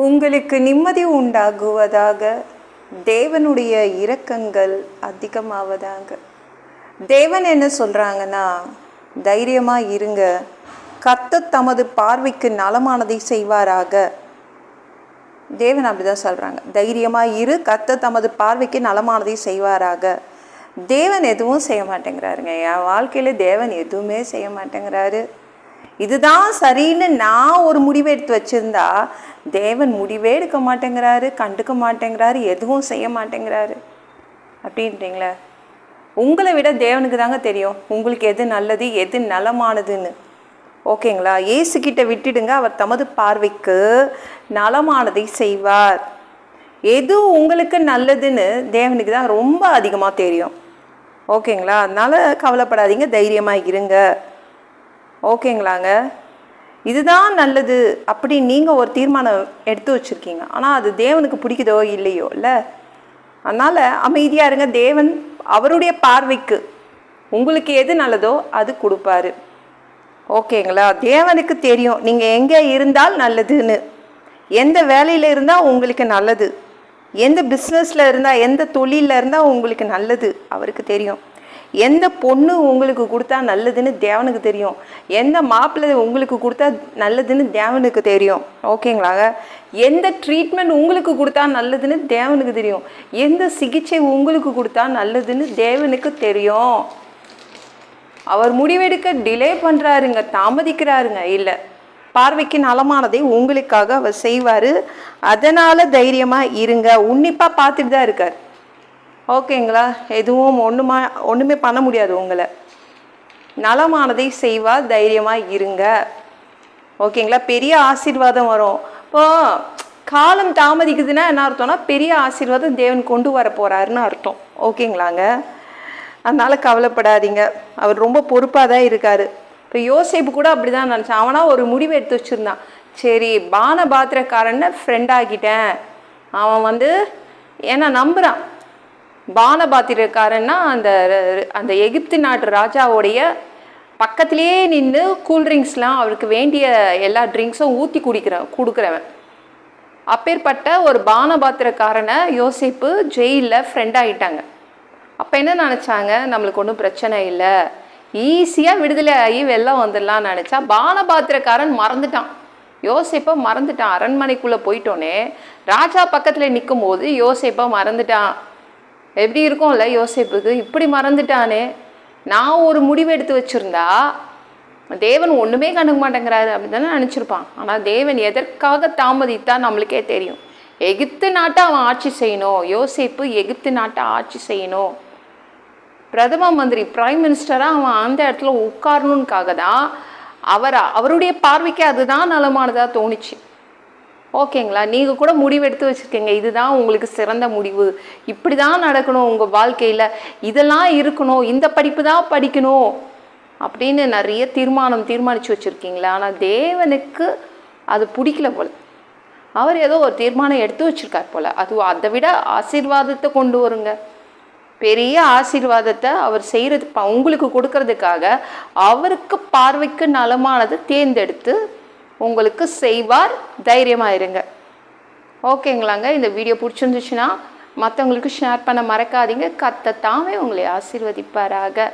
உங்களுக்கு நிம்மதி உண்டாகுவதாக, தேவனுடைய இரக்கங்கள் அதிகமாவதாக. தேவன் என்ன சொல்கிறாங்கன்னா, தைரியமாக இருங்க, கர்த்தர் தமது பார்வைக்கு நலமானதை செய்வாராக. தேவன் அப்படிதான் சொல்கிறாங்க, தைரியமாக இரு, கர்த்தர் தமது பார்வைக்கு நலமானதை செய்வாராக. தேவன் எதுவும் செய்ய மாட்டேங்கிறாருங்க. என் வாழ்க்கையில் தேவன் எதுவுமே செய்ய மாட்டேங்கிறாரு. இதுதான் சரின்னு நான் ஒரு முடிவு எடுத்து வச்சுருந்தா தேவன் முடிவே எடுக்க மாட்டேங்கிறாரு, கண்டுக்க மாட்டேங்கிறாரு, எதுவும் செய்ய மாட்டேங்கிறாரு அப்படின்றீங்களே. உங்களை விட தேவனுக்கு தாங்க தெரியும் உங்களுக்கு எது நல்லது எது நலமானதுன்னு. ஓகேங்களா? இயேசுக்கிட்ட விட்டுடுங்க, அவர் தமது பார்வைக்கு நலமானதை செய்வார். எது உங்களுக்கு நல்லதுன்னு தேவனுக்கு தான் ரொம்ப அதிகமாக தெரியும். ஓகேங்களா? அதனால் கவலைப்படாதீங்க, தைரியமாக இருங்க. ஓகேங்களாங்க? இதுதான் நல்லது அப்படி நீங்கள் ஒரு தீர்மானம் எடுத்து வச்சுருக்கீங்க. ஆனால் அது தேவனுக்கு பிடிக்குதோ இல்லையோ இல்லை. அதனால் அமைதியாக இருங்க. தேவன் அவருடைய பார்வைக்கு உங்களுக்கு எது நல்லதோ அது கொடுப்பாரு. ஓகேங்களா? தேவனுக்கு தெரியும் நீங்கள் எங்கே இருந்தால் நல்லதுன்னு, எந்த வேலையில் இருந்தால் உங்களுக்கு நல்லது, எந்த பிஸ்னஸில் இருந்தால் எந்த தொழிலில் இருந்தால் உங்களுக்கு நல்லது அவருக்கு தெரியும். எந்த பொண்ணு உங்களுக்கு கொடுத்தா நல்லதுன்னு தேவனுக்கு தெரியும். எந்த மாப்பிள்ளை உங்களுக்கு கொடுத்தா நல்லதுன்னு தேவனுக்கு தெரியும். ஓகேங்களாங்க? எந்த ட்ரீட்மெண்ட் உங்களுக்கு கொடுத்தா நல்லதுன்னு தேவனுக்கு தெரியும். எந்த சிகிச்சை உங்களுக்கு கொடுத்தா நல்லதுன்னு தேவனுக்கு தெரியும். அவர் முடிவெடுக்க டிலே பண்ணுறாருங்க, தாமதிக்கிறாருங்க இல்லை. பார்வைக்கு நலமானதை உங்களுக்காக அவர் செய்வார். அதனால் தைரியமாக இருங்க. உன்னிப்பாக பார்த்துட்டு தான் இருக்கார். ஓகேங்களா? எதுவும் ஒன்றுமே பண்ண முடியாது. உங்களை நலமானதை செய்வார். தைரியமாக இருங்க. ஓகேங்களா? பெரிய ஆசீர்வாதம் வரும். இப்போ காலம் தாமதிக்குதுன்னா என்ன அர்த்தம்னா, பெரிய ஆசீர்வாதம் தேவன் கொண்டு வர போகிறாருன்னு அர்த்தம். ஓகேங்களாங்க? அதனால் கவலைப்படாதீங்க. அவர் ரொம்ப பொறுப்பாக தான் இருக்கார். இப்போ யோசேப்பு கூட அப்படி தான் நினச்சான். அவனாக ஒரு முடிவு எடுத்து வச்சுருந்தான். சரி, பானபாத்திரக்காரன்னு ஃப்ரெண்ட் ஆகிட்டேன். அவன் ஏன்னா நம்புகிறான். பானபாத்திரக்காரன்னா அந்த எகிப்து நாட்டு ராஜாவோடைய பக்கத்திலே நின்று கூல்ட்ரிங்க்ஸ்லாம் அவருக்கு வேண்டிய எல்லா ட்ரிங்க்ஸும் ஊற்றி கொடுக்குறவன். அப்பேற்பட்ட ஒரு பானபாத்திரக்காரனை யோசேப்பு ஜெயிலில் ஃப்ரெண்ட் ஆகிட்டாங்க. அப்போ என்ன நினச்சாங்க, நம்மளுக்கு ஒன்றும் பிரச்சனை இல்லை, ஈஸியாக விடுதலை ஆகி வெளில வந்துடலான்னு நினச்சா பானபாத்திரக்காரன் மறந்துட்டான். யோசேப்பை மறந்துட்டான். அரண்மனைக்குள்ளே போயிட்டோன்னே ராஜா பக்கத்தில் நிற்கும் போது யோசேப்பை மறந்துட்டான். எப்படி இருக்கும்ல யோசேப்புக்கு, இப்படி மறந்துட்டானே, நான் ஒரு முடிவு எடுத்து வச்சுருந்தா தேவன் ஒன்றுமே கண்டுக்க மாட்டேங்கிறாரு அப்படின்னு தானே நினச்சிருப்பான். ஆனால் தேவன் எதற்காக தாமதித்தா நம்மளுக்கே தெரியும். எகிப்து நாட்டை அவன் ஆட்சி செய்யணும். யோசேப்பு எகிப்து நாட்டை ஆட்சி செய்யணும். பிரதம மந்திரி பிரைம் மினிஸ்டராக அவன் அந்த இடத்துல உட்காரணுக்காக தான் அவருடைய பார்வைக்கு அதுதான் நலமானதாக தோணுச்சு. ஓகேங்களா? நீங்கள் கூட முடிவு எடுத்து வச்சுருக்கீங்க, இதுதான் உங்களுக்கு சிறந்த முடிவு, இப்படி தான் நடக்கணும் உங்கள் வாழ்க்கையில், இதெல்லாம் இருக்கணும், இந்த படிப்பு தான் படிக்கணும் அப்படின்னு நிறைய தீர்மானித்து வச்சுருக்கீங்களா? ஆனால் தேவனுக்கு அது பிடிக்கல போல். அவர் ஏதோ ஒரு தீர்மானம் எடுத்து வச்சுருக்கார் போல். அதை விட ஆசீர்வாதத்தை கொண்டு வருங்க. பெரிய ஆசீர்வாதத்தை அவர் செய்கிறது உங்களுக்கு கொடுக்கறதுக்காக அவருக்கு பார்வைக்கு நலமானது தேர்ந்தெடுத்து உங்களுக்கு செய்வார். தைரியமாக இருங்க. ஓகேங்களாங்க? இந்த வீடியோ பிடிச்சிருந்துச்சுன்னா மற்றவங்களுக்கு ஷேர் பண்ண மறக்காதீங்க. கர்த்தர் தாமே உங்களை ஆசீர்வதிப்பாராக.